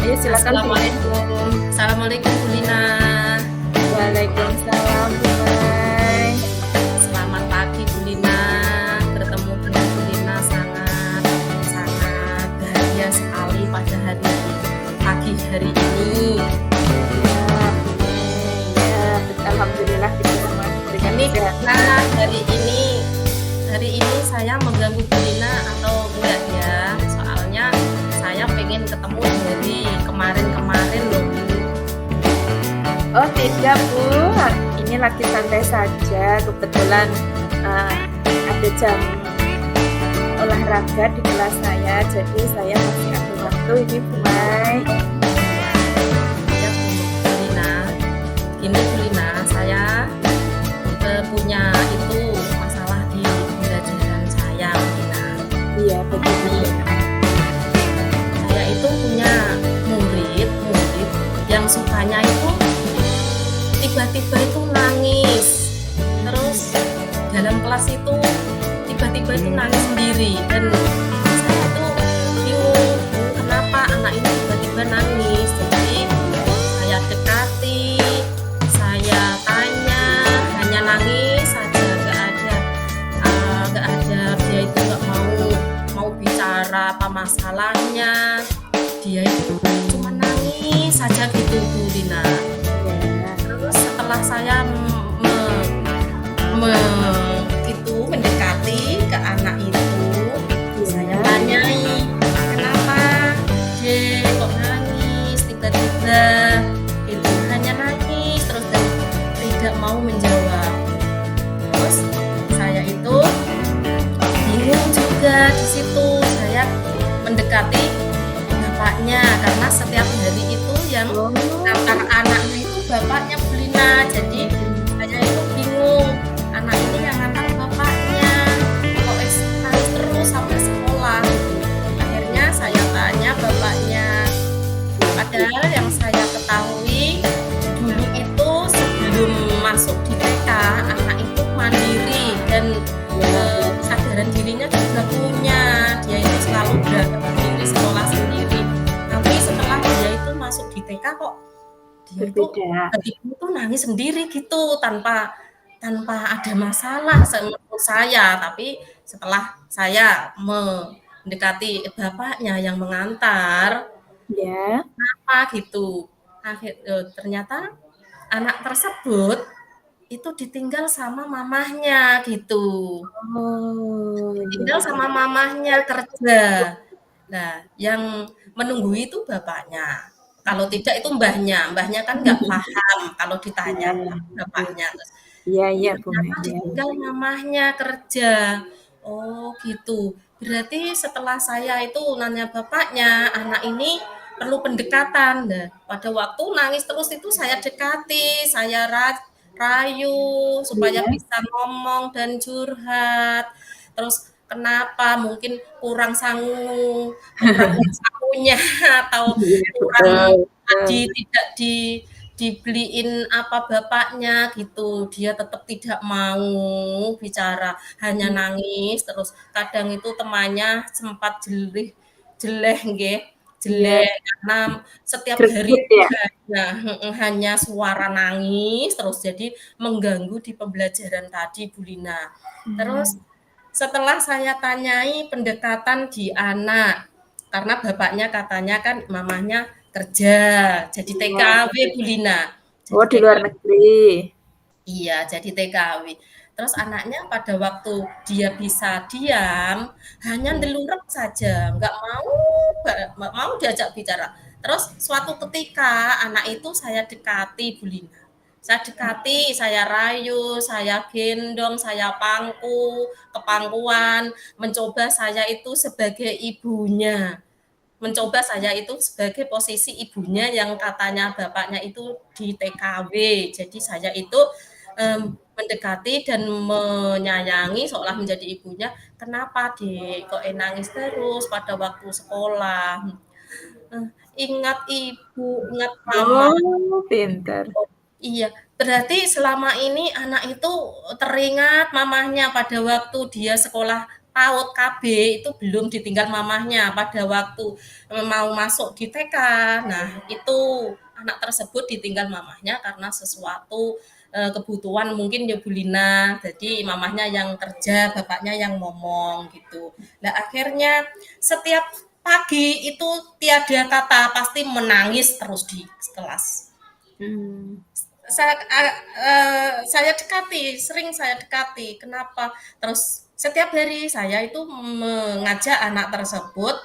Ayo silakan Bu. Assalamualaikum. Assalamualaikum Bu Lina. Waalaikumsalam Bu Mai. Selamat pagi Bu Lina. Bertemu dengan Bu Lina sangat bahagia sekali pada pagi hari ini. Ya, alhamdulillah kita semua diberikan Ini kesehatan. Lina, hari ini saya mengganggu Bu Lina atau enggak ya? Soalnya saya pengen ketemu dari kemarin loh. Oh tidak Bu, ini lagi santai saja. Kebetulan ada jam olahraga di kelas saya, jadi saya masih ada waktu ini Bu Mai. Ya Bu Lina, gini Bu Lina, saya punya itu masalah di pembelajaran saya Bu Lina. Iya begini. Saya itu punya murid yang sukanya itu tiba-tiba itu nangis, terus dalam kelas itu tiba-tiba itu nangis sendiri, dan saya tuh bingung kenapa anak ini tiba-tiba nangis. Jadi saya dekati, saya tanya, hanya nangis saja, nggak ada dia itu nggak mau bicara apa masalahnya, dia itu cuma nangis saja gitu Bu Lina. Terus setelah saya mendekati ke anak itu, saya tanyai, kenapa Dek kok nangis tiba-tiba itu, hanya nangis terus dan tidak mau menjawab. Terus saya itu bingung juga di situ. Saya mendekati bapaknya karena setiap hari itu yang antar anaknya itu bapaknya Bu Lina. Jadi saya itu bingung, anak ini yang antar bapaknya kok nangis terus sampai sekolah. Akhirnya saya tanya bapaknya, padahal yang saya ketahui dulu itu sebelum masuk di TK, anak itu mandiri dan kesadaran dirinya juga punya. Dia itu selalu berangkat sendiri, sekolah sendiri. Tapi setelah dia itu masuk di TK kok dia itu nangis sendiri gitu, tanpa ada masalah menurut saya. Tapi setelah saya mendekati bapaknya yang mengantar, kenapa gitu, ternyata anak tersebut itu ditinggal sama mamahnya gitu. Ditinggal sama mamahnya kerja. Nah, yang menunggu itu bapaknya. Kalau tidak itu mbahnya kan nggak paham kalau ditanya bapaknya. Terus ternyata ditinggal mamahnya kerja. Oh gitu. Berarti setelah saya itu nanya bapaknya, anak ini perlu pendekatan. Nah, pada waktu nangis terus itu saya dekati, saya rayu supaya bisa ngomong dan curhat. Terus kenapa mungkin kurang sangunya atau kurang tidak dibeliin apa bapaknya gitu. Dia tetap tidak mau bicara, hanya nangis terus. Kadang itu temannya sempat jelek karena setiap hari hanya suara nangis terus, jadi mengganggu di pembelajaran tadi Bu Lina. Terus setelah saya tanyai pendekatan di anak, karena bapaknya katanya kan mamahnya kerja jadi TKW Bu Lina. Di luar negeri. Iya, jadi TKW. Terus anaknya pada waktu dia bisa diam, hanya ndelurep saja, nggak mau diajak bicara. Terus suatu ketika anak itu saya dekati Bu Lina. Saya dekati, saya rayu, saya gendong, saya kepangkuan, mencoba saya itu sebagai ibunya. Mencoba saya itu sebagai posisi ibunya yang katanya bapaknya itu di TKW. Jadi saya itu mendekati dan menyayangi seolah menjadi ibunya. Kenapa Dek kok nangis terus pada waktu sekolah? Ingat ibu, ingat mama. Oh, pinter. Oh, iya, berarti selama ini anak itu teringat mamahnya pada waktu dia sekolah PAUD KB itu belum ditinggal mamahnya pada waktu mau masuk di TK. Nah, itu anak tersebut ditinggal mamahnya karena sesuatu kebutuhan mungkin ya Bu Lina. Jadi mamahnya yang kerja, bapaknya yang ngomong gitu. Nah, akhirnya setiap pagi itu tiada kata pasti menangis terus di kelas. Hmm. Saya dekati, sering saya dekati. Kenapa? Terus setiap hari saya itu mengajak anak tersebut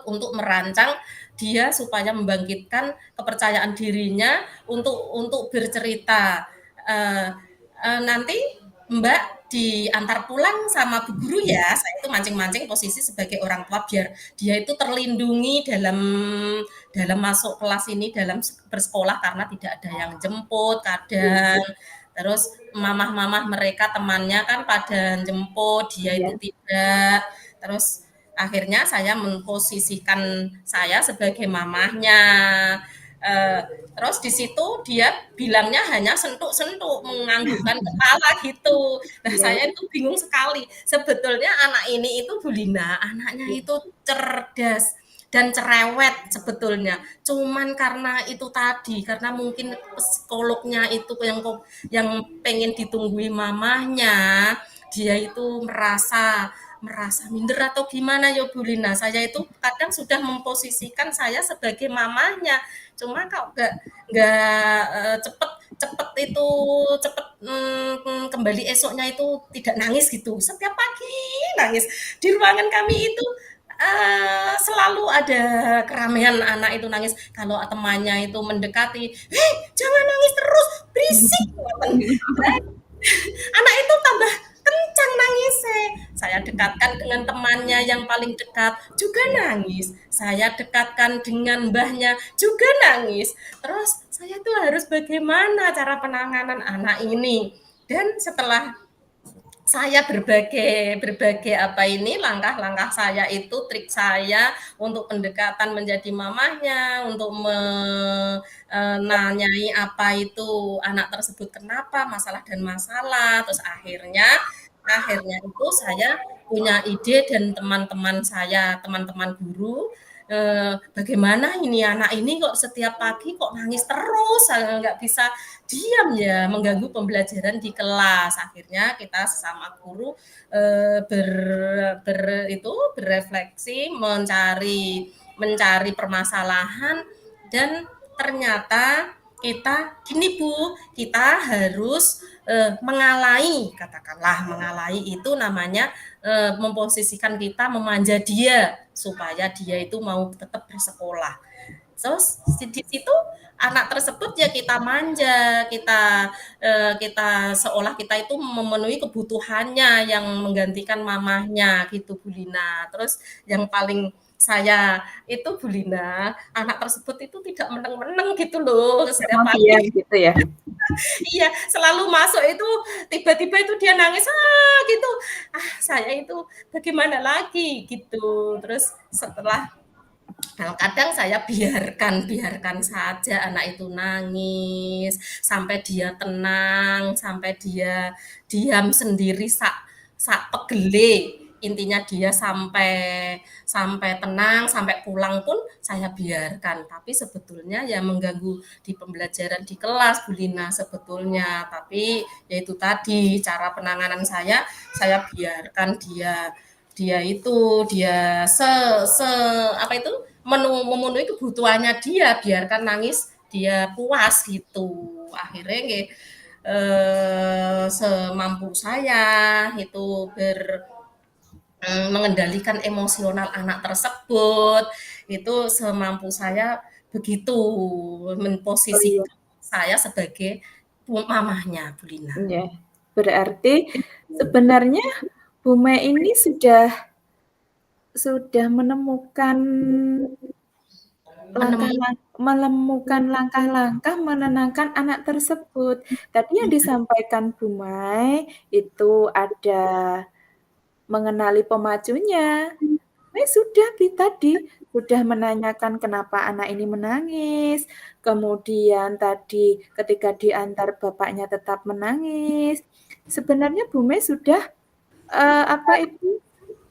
untuk merancang dia supaya membangkitkan kepercayaan dirinya untuk bercerita. Eh, Nanti Mbak diantar pulang sama Bu Guru ya. Saya itu mancing-mancing posisi sebagai orang tua biar dia itu terlindungi dalam dalam masuk kelas ini, dalam bersekolah karena tidak ada yang jemput kadang. Terus mamah-mamah mereka temannya kan pada jemput, dia itu Iya. tidak. Terus akhirnya saya memposisikan saya sebagai mamahnya. Eh, Terus di situ dia bilangnya hanya sentuk-sentuk, menganggukkan kepala gitu. Nah Iya. saya itu bingung sekali. Sebetulnya anak ini itu Bu Lina, anaknya itu cerdas dan cerewet sebetulnya. Cuman karena itu tadi, karena mungkin psikolognya itu yang pengen ditunggui mamahnya, dia itu merasa minder atau gimana ya Bu Lina. Saya itu kadang sudah memposisikan saya sebagai mamanya. Cuma kok nggak cepet cepet itu cepet kembali esoknya itu tidak nangis gitu. Setiap pagi nangis di ruangan kami itu selalu ada keramaian anak itu nangis. Kalau temannya itu mendekati, hei jangan nangis terus, berisik. Anak itu tambah kencang nangisnya. Saya dekatkan dengan temannya yang paling dekat, juga nangis. Saya dekatkan dengan mbahnya, juga nangis. Terus saya tuh harus bagaimana cara penanganan anak ini? Dan setelah saya berbagai berbagai apa ini langkah-langkah saya itu trik saya untuk pendekatan menjadi mamahnya untuk menanyai apa itu anak tersebut kenapa masalah dan masalah terus akhirnya itu saya punya ide dan teman-teman saya teman-teman guru bagaimana ini anak ini kok setiap pagi kok nangis terus nggak bisa diam ya mengganggu pembelajaran di kelas akhirnya kita sesama guru ber, itu berefleksi mencari permasalahan dan ternyata kita gini Bu kita harus mengalai itu namanya memposisikan kita memanja dia supaya dia itu mau tetap bersekolah. Terus di situ anak tersebut ya kita manja, kita seolah kita itu memenuhi kebutuhannya yang menggantikan mamahnya gitu Bu Lina. Terus yang paling saya itu Bu Lina, anak tersebut itu tidak meneng-meneng gitu loh setiap Emang pagi. diam gitu ya. Iya, selalu masuk itu tiba-tiba itu dia nangis gitu. Saya itu bagaimana lagi gitu. Terus setelah kadang saya biarkan saja anak itu nangis sampai dia tenang, sampai dia diam sendiri sak sak pegele. Intinya dia sampai sampai tenang, sampai pulang pun saya biarkan. Tapi sebetulnya ya mengganggu di pembelajaran di kelas Bu Lina sebetulnya. Tapi yaitu tadi cara penanganan saya biarkan dia apa itu memenuhi kebutuhannya dia biarkan nangis dia puas gitu akhirnya semampu saya itu mengendalikan emosional anak tersebut itu semampu saya begitu Oh iya. memposisikan saya sebagai mamahnya Bu Lina. Ya. Berarti sebenarnya Bu Mei ini sudah menemukan Menemui langkah-langkah menenangkan anak tersebut. Tadi yang disampaikan Bu Mai itu ada mengenali pemacunya. Sudah tadi sudah menanyakan kenapa anak ini menangis. Kemudian tadi ketika diantar bapaknya tetap menangis. Sebenarnya Bu Mei sudah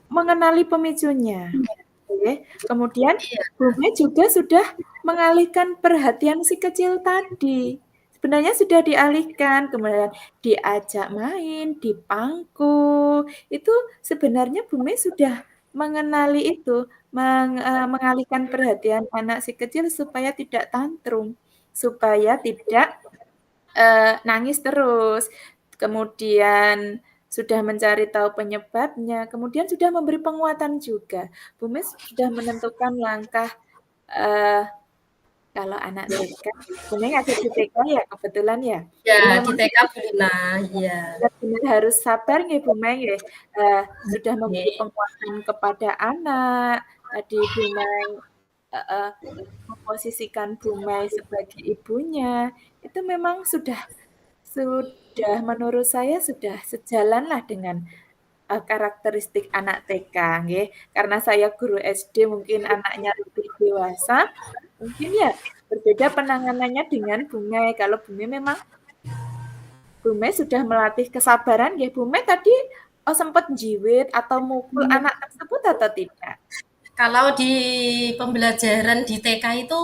mengenali pemicunya. Oke. Kemudian iya, Bu Mei juga sudah mengalihkan perhatian si kecil tadi. Sebenarnya sudah dialihkan, kemudian diajak main, dipangku. Itu sebenarnya Bu Mei sudah mengenali itu, mengalihkan perhatian anak si kecil supaya tidak tantrum, supaya tidak nangis terus. Kemudian sudah mencari tahu penyebabnya, kemudian sudah memberi penguatan juga. Bu Mes sudah menentukan langkah, eee, kalau anak TK, Bu Mei ngajar di TK ya kebetulan ya. ya Jadi di memang TK Bu Lina, iya. benar-benar harus sabar nggih Bu Mei nggih, sudah memberi Oke. penguatan kepada anak, tadi Bu Mei heeh, memposisikan Bu Mei sebagai ibunya, itu memang sudah menurut saya sudah sejalanlah dengan, karakteristik anak TK nggih. Karena saya guru SD mungkin anaknya lebih dewasa, mungkin ya berbeda penanganannya dengan Bu Mei. Kalau Bu Mei memang Bu Mei sudah melatih kesabaran nggih. Bu Mei tadi, sempat njiwit atau mukul anak tersebut atau tidak? Kalau di pembelajaran di TK itu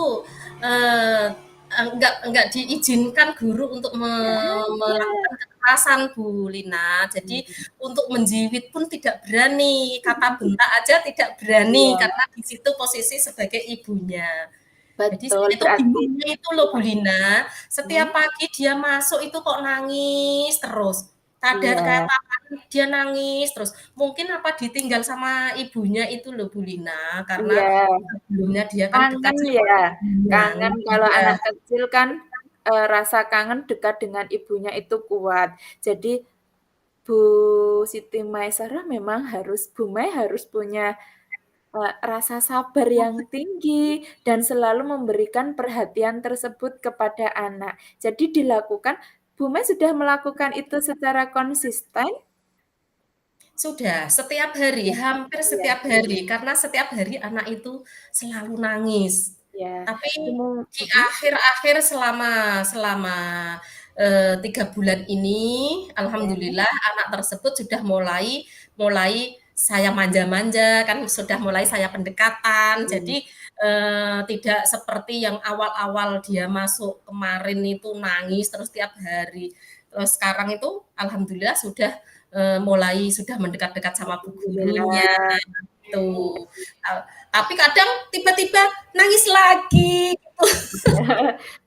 eh, enggak diizinkan guru untuk melakukan kekerasan Bu Lina. Jadi untuk menjiwit pun tidak berani, kata bentak aja tidak berani Iya, karena di situ posisi sebagai ibunya. Jadi betul saya itu berarti bingungnya itu loh Bu Lina, mhm, setiap pagi dia masuk itu kok nangis terus. Ada iya kapan dia nangis terus. Mungkin apa ditinggal sama ibunya itu loh Bu Lina, karena iya, sebelumnya dia kan dekat kangen sama ya, ibunya. kangen kalau Iya, anak kecil kan, rasa kangen dekat dengan ibunya itu kuat. Jadi Bu Siti Maisarah memang Bu Mei harus punya rasa sabar yang tinggi dan selalu memberikan perhatian tersebut kepada anak. Jadi dilakukan Bu Mei sudah melakukan itu secara konsisten? sudah setiap hari, hampir Iya, setiap hari, karena setiap hari anak itu selalu nangis. iya. Tapi di Mhm, akhir-akhir selama selama, 3 bulan ini, iya, alhamdulillah anak tersebut sudah mulai mulai saya manja-manja, kan sudah mulai saya pendekatan. mhm. Jadi, tidak seperti yang awal-awal dia masuk kemarin itu nangis terus tiap hari. Terus sekarang itu alhamdulillah sudah, mulai sudah mendekat-dekat sama bu gurunya, Alhamdulillah. tuh. Tapi kadang tiba-tiba nangis lagi.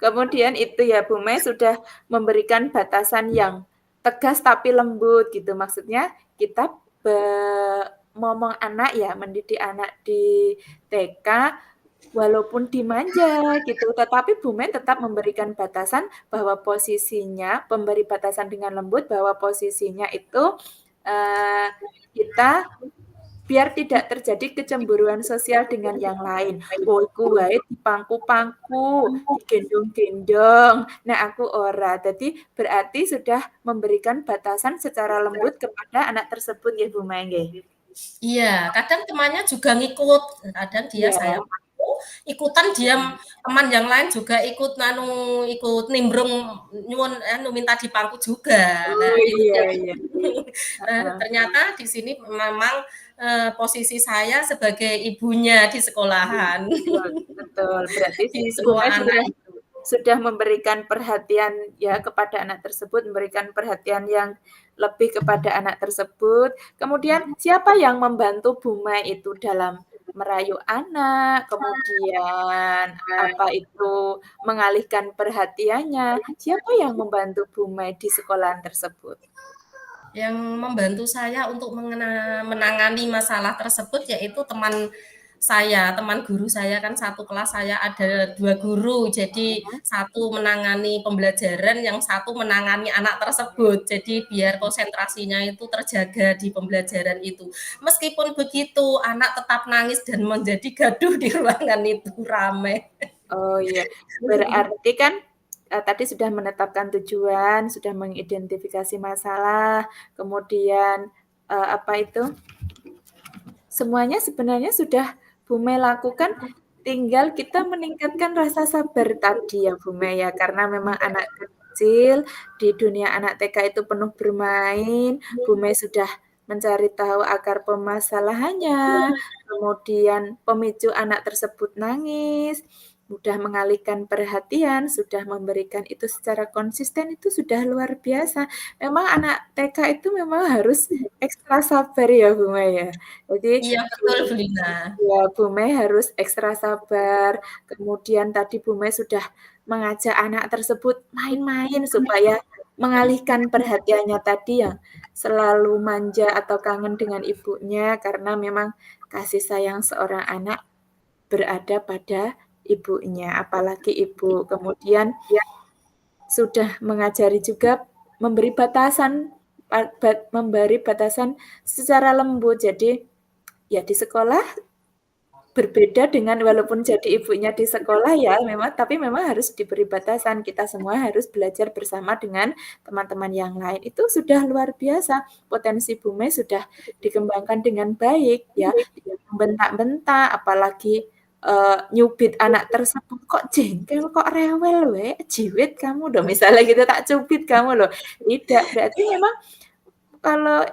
Kemudian itu ya, Bu Mei sudah memberikan batasan yang tegas tapi lembut gitu. Maksudnya kita ngomong anak ya, mendidik anak di TK walaupun dimanja gitu, tetapi Bu Mei tetap memberikan batasan bahwa posisinya, memberi batasan dengan lembut bahwa posisinya itu kita biar tidak terjadi kecemburuan sosial dengan yang lain. "Oh, iku wae dipangku-pangku, digendong-gendong, nek aku ora." Jadi berarti sudah memberikan batasan secara lembut kepada anak tersebut nggih, Bu Mai nggih? Iya, kadang temannya juga ngikut, kadang dia Iya. saya mau, ikutan dia teman yang lain juga ikut ikut nimbrung nyuwun minta dipangku juga. Nah, Oh, itu iya yang iya. Heeh. ternyata di sini memang, posisi saya sebagai ibunya di sekolahan, Betul betul. Berarti di Bu semua Mai anak itu. sudah memberikan perhatian ya kepada anak tersebut, memberikan perhatian yang lebih kepada anak tersebut. Kemudian siapa yang membantu Bu Mai itu dalam merayu anak, kemudian apa itu mengalihkan perhatiannya, siapa yang membantu Bu Mai di sekolahan tersebut? Yang membantu saya untuk menangani masalah tersebut yaitu teman teman guru saya kan satu kelas saya ada 2 guru, jadi satu menangani pembelajaran, yang satu menangani anak tersebut. Jadi biar konsentrasinya itu terjaga di pembelajaran itu. Meskipun begitu, anak tetap nangis dan menjadi gaduh di ruangan itu, rame. Oh iya, berarti kan tadi sudah menetapkan tujuan, sudah mengidentifikasi masalah, kemudian apa itu? Semuanya sebenarnya sudah Bu Mei lakukan, tinggal kita meningkatkan rasa sabar tadi ya Bu Mei ya, karena memang anak kecil di dunia anak TK itu penuh bermain, Bu Mei sudah mencari tahu akar permasalahannya, kemudian pemicu anak tersebut nangis, sudah mengalihkan perhatian, sudah memberikan itu secara konsisten, itu sudah luar biasa. Memang anak TK itu memang harus ekstra sabar ya Bu Mei ya. Jadi Iya betul, Bu Lina. ya, Bu Mei harus ekstra sabar. Kemudian tadi Bu Mei sudah mengajak anak tersebut main-main supaya mengalihkan perhatiannya tadi yang selalu manja atau kangen dengan ibunya karena memang kasih sayang seorang anak berada pada ibunya, apalagi ibu. Kemudian sudah mengajari juga memberi batasan secara lembut. Jadi ya di sekolah berbeda dengan walaupun jadi ibunya di sekolah ya memang, tapi memang harus diberi batasan. Kita semua harus belajar bersama dengan teman-teman yang lain. Itu sudah luar biasa. Potensi Bu Mei sudah dikembangkan dengan baik ya. Tidak membentak-bentak, apalagi nyubit anak tersebut, kok jengkel, kok rewel we, jiwit kamu loh, misalnya gitu, tak cubit kamu loh. Tidak, berarti memang kalau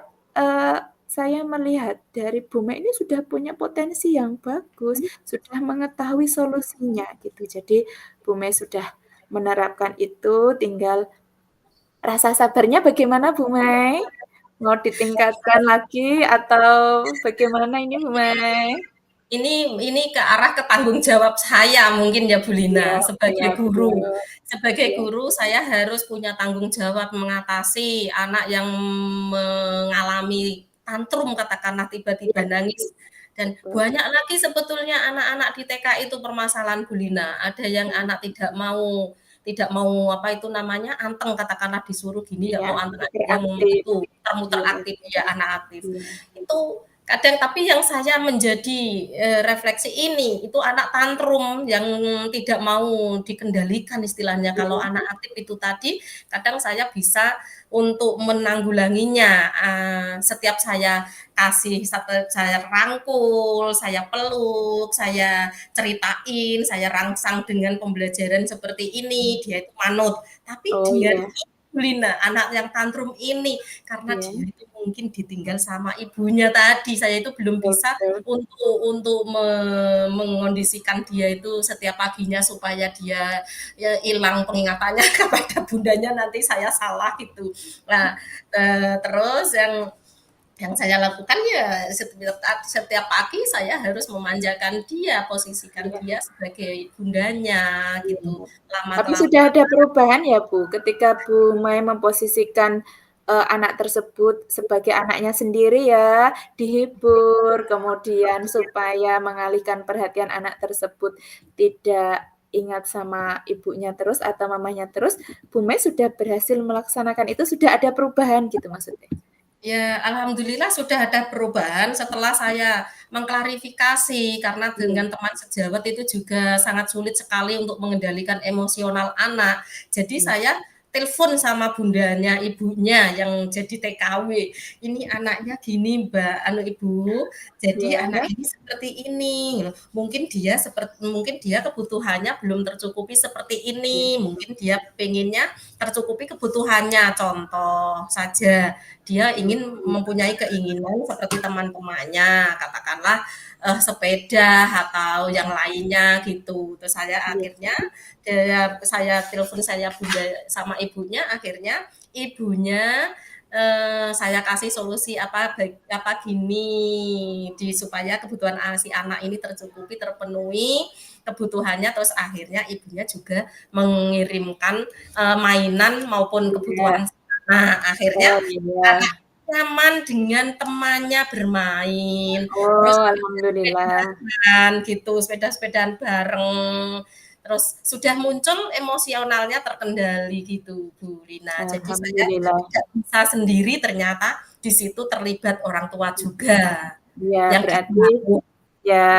saya melihat dari Bu Mei ini sudah punya potensi yang bagus, sudah mengetahui solusinya gitu. Jadi Bu Mei sudah menerapkan itu, tinggal rasa sabarnya bagaimana Bu Mei? Mau ditingkatkan lagi atau bagaimana ini Bu Mei? Ini ke arah ke tanggung jawab saya mungkin ya Bu Iya, Lina, iya sebagai guru. betul. Sebagai Iya, guru saya harus punya tanggung jawab mengatasi anak yang mengalami tantrum katakanlah tiba-tiba iya nangis. Dan betul. banyak lagi sebetulnya anak-anak di TK itu permasalahan Bu Lina. Ada yang anak tidak mau apa itu namanya anteng katakanlah disuruh gini nggak Iya, mau anteng, ada yang interaktif. itu muter-muter Iya, aktif ya anak aktif. iya, Itu kadang tapi yang saya menjadi refleksi ini itu anak tantrum yang tidak mau dikendalikan istilahnya. Kalau iya, anak aktif itu tadi kadang saya bisa untuk menanggulanginya. Setiap saya kasih, saya rangkul, saya peluk, saya ceritain, saya rangsang dengan pembelajaran seperti ini, dia itu manut. Tapi oh dia iya, Lina, anak yang tantrum ini karena iya, dia itu mungkin ditinggal sama ibunya tadi, saya itu belum betul bisa betul. untuk mengondisikan dia itu setiap paginya supaya dia ya hilang pengingatannya kepada bundanya, nanti saya salah gitu. Nah, terus yang saya lakukan ya setiap pagi saya harus memanjakan dia, posisikan Iya, dia sebagai bundanya iya. gitu. Tapi sudah Lama-kelamaan ada perubahan ya, Bu, ketika Bu Mai memposisikan, anak tersebut sebagai anaknya sendiri ya, dihibur, kemudian supaya mengalihkan perhatian anak tersebut tidak ingat sama ibunya terus atau mamanya terus, Bu Mai sudah berhasil melaksanakan itu, sudah ada perubahan gitu maksudnya? ya, alhamdulillah sudah ada perubahan setelah saya mengklarifikasi karena Iya, dengan teman sejawat itu juga sangat sulit sekali untuk mengendalikan emosional anak. Jadi iya, saya telepon sama bundanya, ibunya yang jadi TKW. Ini anaknya gini, Mbak, Ibu. Jadi iya, anak ini seperti ini. Mungkin dia kebutuhannya belum tercukupi seperti iya, ini. Mungkin dia pengennya tercukupi kebutuhannya. Contoh saja dia ingin mempunyai keinginan seperti teman-temannya, katakanlah sepeda atau yang lainnya gitu. Terus iya, saya telepon saya bunda sama ibunya, akhirnya ibunya saya kasih solusi apa gini supaya kebutuhan si anak ini tercukupi terpenuhi kebutuhannya, terus akhirnya ibunya juga mengirimkan mainan maupun iya. kebutuhan. Nah, akhirnya Oh, iya. nyaman dengan temannya bermain, terus Oh, alhamdulillah. sepeda-sepedaan gitu, sepeda-sepedaan bareng, terus sudah muncul emosionalnya terkendali gitu, Bu Rina. Jadi saya Alhamdulillah. tidak bisa sendiri ternyata di situ terlibat orang tua juga Iya, yang berarti ikut. ya,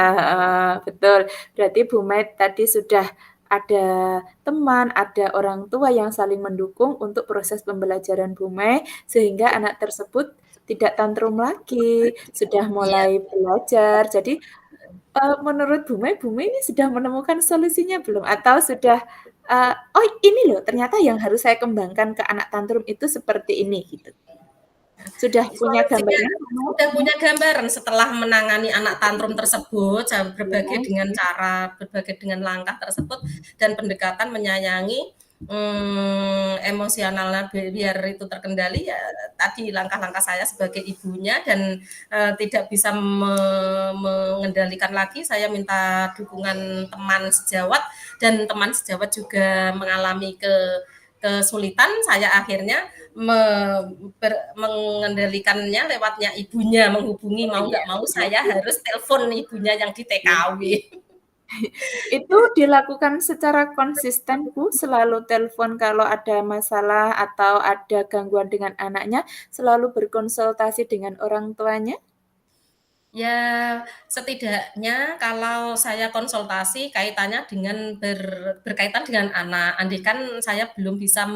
betul. Berarti Bu Mai tadi sudah ada teman, ada orang tua yang saling mendukung untuk proses pembelajaran Bu Mai, sehingga anak tersebut tidak tantrum lagi, sudah Iya. mulai belajar. Jadi, menurut Bu Mai ini sudah menemukan solusinya belum? Atau sudah, "Oh ini loh ternyata yang harus saya kembangkan ke anak tantrum itu seperti ini," gitu. Sudah punya Solusinya gambaran Bu Mai? sudah punya gambaran setelah menangani anak tantrum tersebut, berbagai Iya. dengan cara, berbagai dengan langkah tersebut dan pendekatan menyayangi, emosionalnya biar itu terkendali, ya tadi langkah-langkah saya sebagai ibunya dan, tidak bisa mengendalikan lagi, saya minta dukungan teman sejawat dan teman sejawat juga mengalami kesulitan, saya akhirnya mengendalikannya lewatnya ibunya, menghubungi Oh mau iya, nggak mau saya berarti harus telepon ibunya yang di iya. TKW. Itu dilakukan secara konsisten, Bu? Selalu telepon kalau ada masalah atau ada gangguan dengan anaknya, selalu berkonsultasi dengan orang tuanya? Ya, setidaknya kalau saya konsultasi kaitannya dengan berkaitan dengan anak. Andaikan saya belum bisa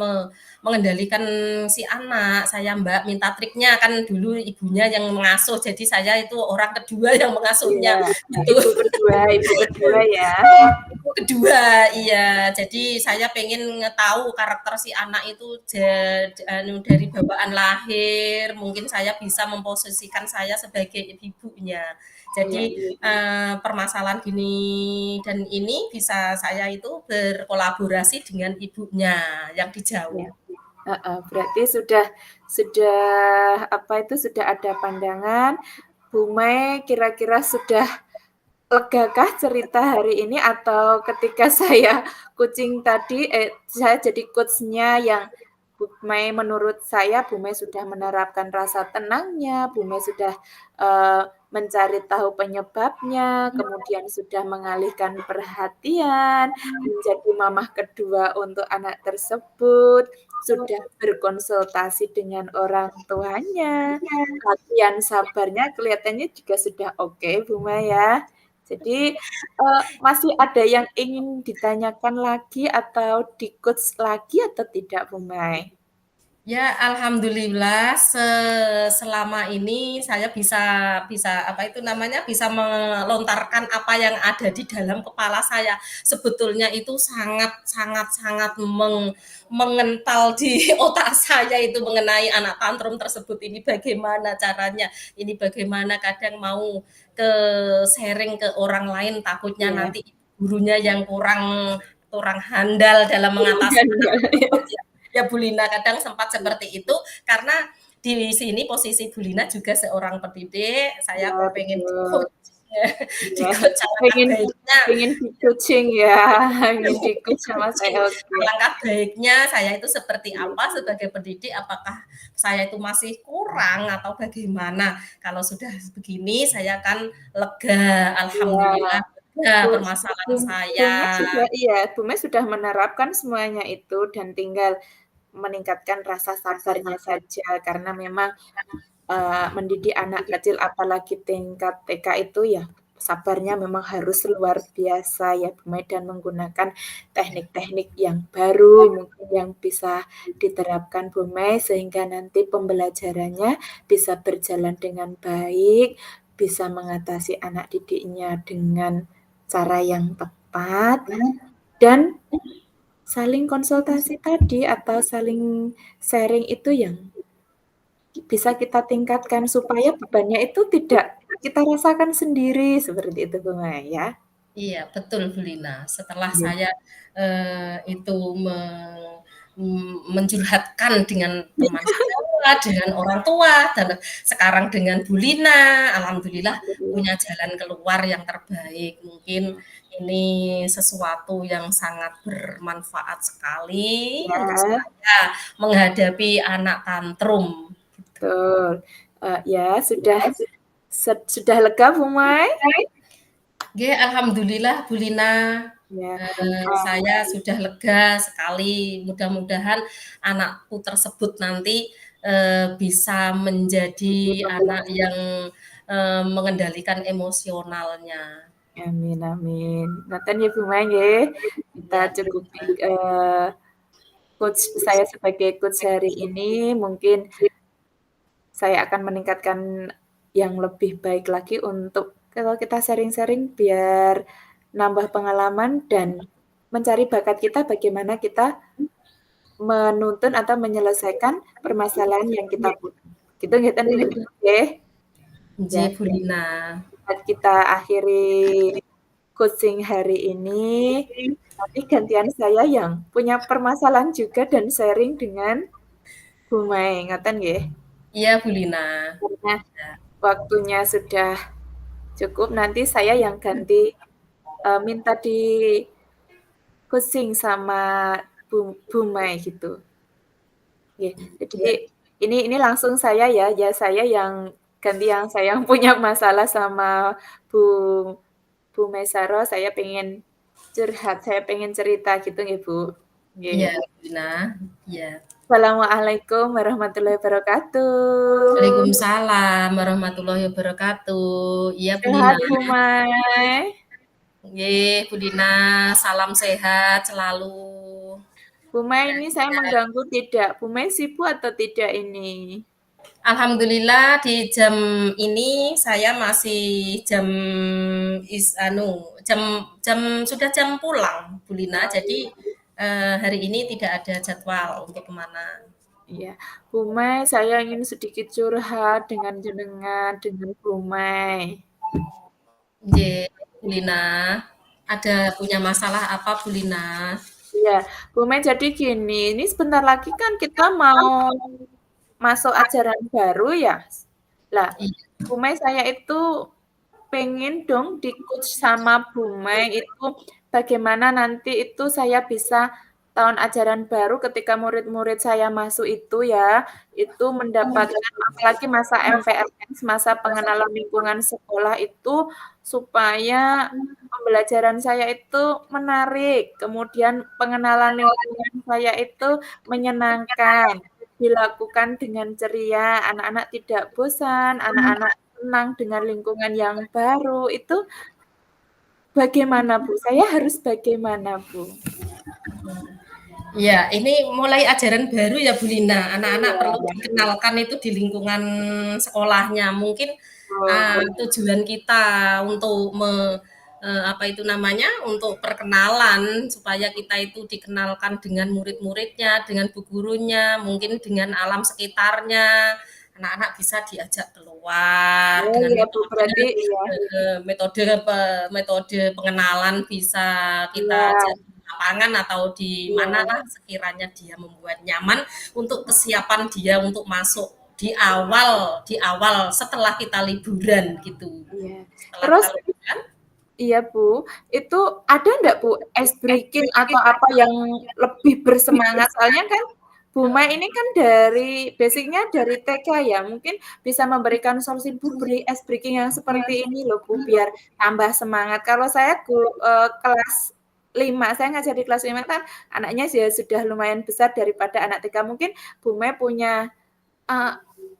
mengendalikan si anak, saya Mbak minta triknya, kan dulu ibunya yang mengasuh, jadi saya itu orang kedua yang Iya, mengasuhnya, gitu. ibu kedua ya? Ibu kedua, iya. Jadi saya pengen tahu karakter si anak itu dari bawaan lahir, mungkin saya bisa memposisikan saya sebagai ibunya. Iya, Jadi permasalahan gini dan ini bisa saya itu berkolaborasi dengan ibunya yang di iya. jauh. Heeh, berarti sudah apa itu, sudah ada pandangan, Bu Mai kira-kira sudah legakah cerita hari ini atau ketika saya kucing tadi saya jadi coach-nya yang Bu Mei menurut saya Bu Mei sudah menerapkan rasa tenangnya, Bu Mei sudah, mencari tahu penyebabnya, kemudian sudah mengalihkan perhatian, menjadi mamah kedua untuk anak tersebut, sudah berkonsultasi dengan orang tuanya, latihan sabarnya kelihatannya juga sudah oke Bu Mei ya. Jadi, masih ada yang ingin ditanyakan lagi atau di-coach lagi atau tidak, Bu Mai? Ya, alhamdulillah selama ini saya bisa bisa apa itu namanya, bisa melontarkan apa yang ada di dalam kepala saya. Sebetulnya itu sangat sangat sangat mengental di otak saya itu mengenai anak tantrum tersebut. Ini bagaimana caranya, ini bagaimana kadang mau sharing ke orang lain, takutnya Iya. nanti gurunya yang kurang kurang handal dalam mengatasi anak tersebut ya. Ya Bu Lina kadang sempat seperti itu karena di sini posisi Bu Lina juga seorang pendidik, saya Iya, kok pengen betul. di-coach Iya, di-coach alangkah pengen baiknya pengen di-coaching ya, pengen di-coach sama di-coaching, saya, oke. alangkah baiknya saya itu seperti apa sebagai pendidik, apakah saya itu masih kurang atau bagaimana. Kalau sudah begini saya akan lega, Iya, alhamdulillah lega Bu permasalahan Bu saya. Mei sudah iya, Bu Mei sudah menerapkan semuanya itu dan tinggal meningkatkan rasa sabarnya saja karena memang mendidik anak kecil apalagi tingkat TK itu ya sabarnya memang harus luar biasa ya Bu Mei dan menggunakan teknik-teknik yang baru mungkin yang bisa diterapkan Bu Mei sehingga nanti pembelajarannya bisa berjalan dengan baik, bisa mengatasi anak didiknya dengan cara yang tepat dan saling konsultasi tadi atau saling sharing itu yang bisa kita tingkatkan supaya bebannya itu tidak kita rasakan sendiri, seperti itu, Bu Mai, ya. Iya, betul Bu Lina. Setelah Iya. saya, itu mencurhatkan dengan teman sejawat, dengan orang tua, dan sekarang dengan Bu Lina, alhamdulillah punya jalan keluar yang terbaik. Mungkin ini sesuatu yang sangat bermanfaat sekali untuk Ya, saya menghadapi anak tantrum. betul. Ya sudah lega Bu Mai? Nggih, alhamdulillah Bu Lina, Ya, saya sudah lega sekali. Mudah-mudahan anakku tersebut nanti, bisa menjadi anak yang, mengendalikan emosionalnya. amin amin. Ngoten ya Bu Mai nggih. Kita Ya, cukupi, quotes saya sebagai coach hari ini, mungkin saya akan meningkatkan yang lebih baik lagi untuk kalau kita sharing-sharing biar nambah pengalaman dan mencari bakat kita bagaimana kita menuntun atau menyelesaikan permasalahan yang kita punya. Gitu ngeten nggih. Ya, nggih Bu Lina. kita akhiri coaching hari ini. Nanti gantian saya yang punya permasalahan juga dan sharing dengan Bu Mai, ngoten nggih? Iya Bu Lina. Karena waktunya sudah cukup, nanti saya yang ganti, minta di-coaching sama Bu Mai gitu. Nggih, jadi Iya. ini langsung saya ya, ya saya yang ganti yang saya yang punya masalah sama Bu Bu Maisaro, saya pengen curhat, saya pengen cerita gitu nggih, Bu. Nggih. Iya, Bu Lina. Iya. Assalamualaikum warahmatullahi wabarakatuh. Waalaikumsalam warahmatullahi wabarakatuh. Iya Bu Lina. Sehat, Bu Mai? Nggih, Bu Lina, salam sehat selalu. Bu Mai, ini saya Sehat. mengganggu tidak? Bu Mai sibuk atau tidak ini? Alhamdulillah di jam ini saya masih jam jam jam sudah jam pulang, Bu Lina. Oh, Jadi hari ini tidak ada jadwal untuk kemana. iya. Bu Mai, saya ingin sedikit curhat dengan jenengan, dengan Bu Mai. Nggih, Bu Lina. Ada punya masalah apa Bu Lina? Iya, Bu Mai, jadi gini, ini sebentar lagi kan kita mau masuk ajaran baru ya. Lah, Iya. Bu Mai, saya itu pengen dong di-coach sama Bu Mai itu bagaimana nanti itu saya bisa tahun ajaran baru ketika murid-murid saya masuk itu ya, itu mendapatkan apalagi masa MPLS, masa pengenalan lingkungan sekolah itu supaya pembelajaran saya itu menarik, kemudian pengenalan lingkungan saya itu menyenangkan, dilakukan dengan ceria, anak-anak tidak bosan, anak-anak senang dengan lingkungan yang baru, itu bagaimana, Bu? Saya harus bagaimana, Bu? Iya, ini mulai ajaran baru ya Bu Lina. Anak-anak Iya, perlu dikenalkan itu di lingkungan sekolahnya. Mungkin betul. tujuan kita untuk apa itu namanya, untuk perkenalan supaya kita itu dikenalkan dengan murid-muridnya, dengan bu gurunya, mungkin dengan alam sekitarnya. Anak-anak bisa diajak keluar Oh dengan iya, Bu, berarti iya. metode metode pengenalan bisa kita Iya, ajak di lapangan atau di mana iya, lah sekiranya dia membuat nyaman untuk kesiapan dia untuk masuk di awal setelah kita liburan gitu. iya. Setelah Terus kita liburan, iya, Bu, itu ada ndak, Bu, ice breaking atau apa yang lebih bersemangat? Soalnya kan Bu Mai ini kan dari basic-nya dari TK ya, mungkin bisa memberikan solusi, "Bu, beri ice breaking yang seperti ini loh, Bu, biar tambah semangat." Kalau saya kelas 5, saya ngajar di kelas 5 kan anaknya sudah lumayan besar daripada anak TK. Mungkin Bu Mai punya, eee,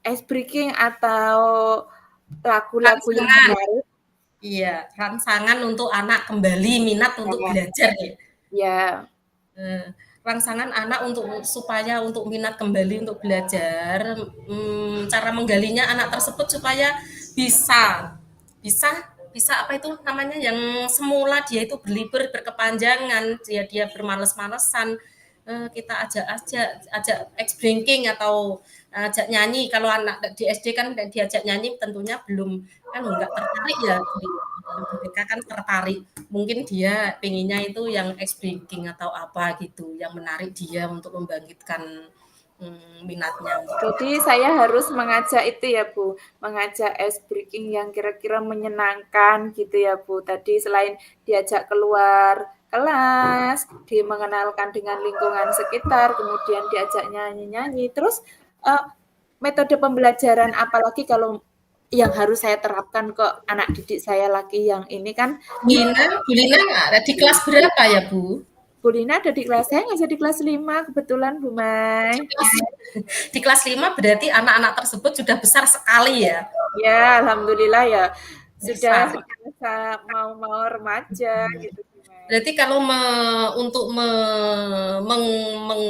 ice breaking atau lagu-lagu yang rangsangan, menarik iya, rangsangan untuk anak kembali minat untuk ya? belajar ya. Ya. Rangsangan anak untuk supaya untuk minat kembali untuk belajar, cara menggalinya anak tersebut supaya bisa bisa bisa apa itu namanya yang semula dia itu berlibur berkepanjangan, dia bermales-malesan, kita ajak ex drinking atau ajak nyanyi. Kalau anak di SD kan diajak nyanyi tentunya belum kan nggak tertarik ya, mereka kan tertarik mungkin dia pengennya itu yang ex breaking atau apa gitu yang menarik dia untuk membangkitkan minatnya untuk Jadi belajar. saya harus mengajak itu ya Bu, mengajak ice breaking yang kira-kira menyenangkan gitu ya Bu. Tadi selain diajak keluar kelas, mengenalkan dengan lingkungan sekitar, kemudian diajak nyanyi-nyanyi. Terus, metode pembelajaran apalagi kalau yang harus saya terapkan ke anak didik saya lagi yang ini kan Bu Lina ada di kelas berapa ya, Bu? Bu Lina ada di kelas saya ngajar di kelas 5 kebetulan Bu Di Mai. kelas di kelas 5 berarti anak-anak tersebut sudah besar sekali ya? Ya, alhamdulillah ya sudah Besar. mau remaja gitu Bu Mai. Berarti kalau untuk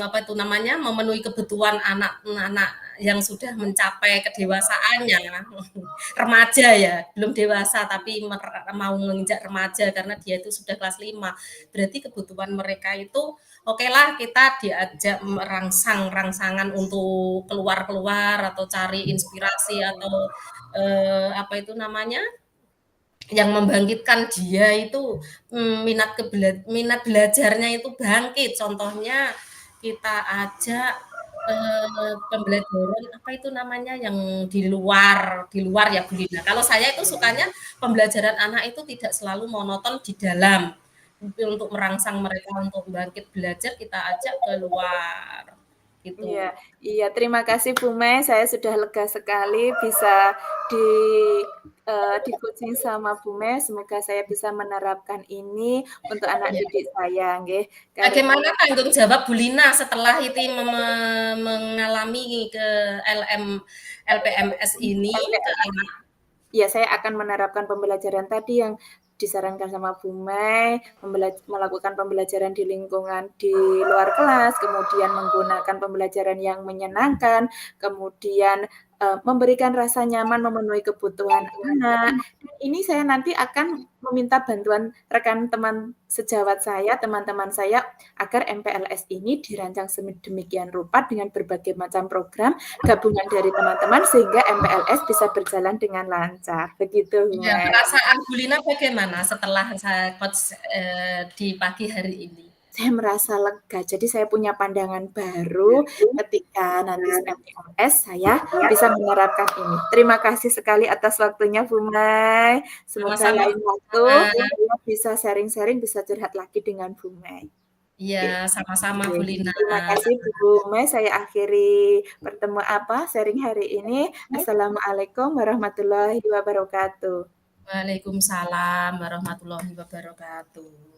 apa itu namanya, memenuhi kebutuhan anak-anak yang sudah mencapai kedewasaannya, remaja ya, belum dewasa tapi mau menginjak remaja karena dia itu sudah kelas 5. Berarti kebutuhan mereka itu oke lah kita diajak rangsangan untuk keluar-keluar atau cari inspirasi atau apa itu namanya yang membangkitkan dia itu minat belajarnya itu bangkit. Contohnya kita ajak pembelajaran apa itu namanya yang di luar ya Bu Lina. Kalau saya itu sukanya pembelajaran anak itu tidak selalu monoton di dalam. Untuk merangsang mereka untuk bangkit belajar kita ajak ke luar Iya, gitu. iya terima kasih Bu Mei, saya sudah lega sekali bisa di di-coaching sama Bu Mei, semoga saya bisa menerapkan ini untuk anak Ya. didik saya nggih. Karena Bagaimana tanggung jawab Bu Lina setelah itu mengalami ke LPMS ini ke anak? ya, saya akan menerapkan pembelajaran tadi yang disarankan sama Bu Mei, melakukan pembelajaran di lingkungan di luar kelas, kemudian menggunakan pembelajaran yang menyenangkan, kemudian memberikan rasa nyaman memenuhi kebutuhan anak. Ini saya nanti akan meminta bantuan rekan teman sejawat saya, teman-teman saya, agar MPLS ini dirancang sedemikian rupa dengan berbagai macam program gabungan dari teman-teman sehingga MPLS bisa berjalan dengan lancar. Begitu, Ya, Mas. perasaan Bu Lina bagaimana setelah saya coach di pagi hari ini? Saya merasa lega. Jadi saya punya pandangan baru ketika nanti MPLS saya bisa menerapkan ini. Terima kasih sekali atas waktunya, Bu Mai. Semoga Sama-sama. lain waktu saya bisa sharing-sharing, bisa curhat lagi dengan Bu Mai. Iya, Oke. sama-sama Bu Lina. Terima kasih Bu Mai. Saya akhiri sharing hari ini. Assalamualaikum warahmatullahi wabarakatuh. Waalaikumsalam warahmatullahi wabarakatuh.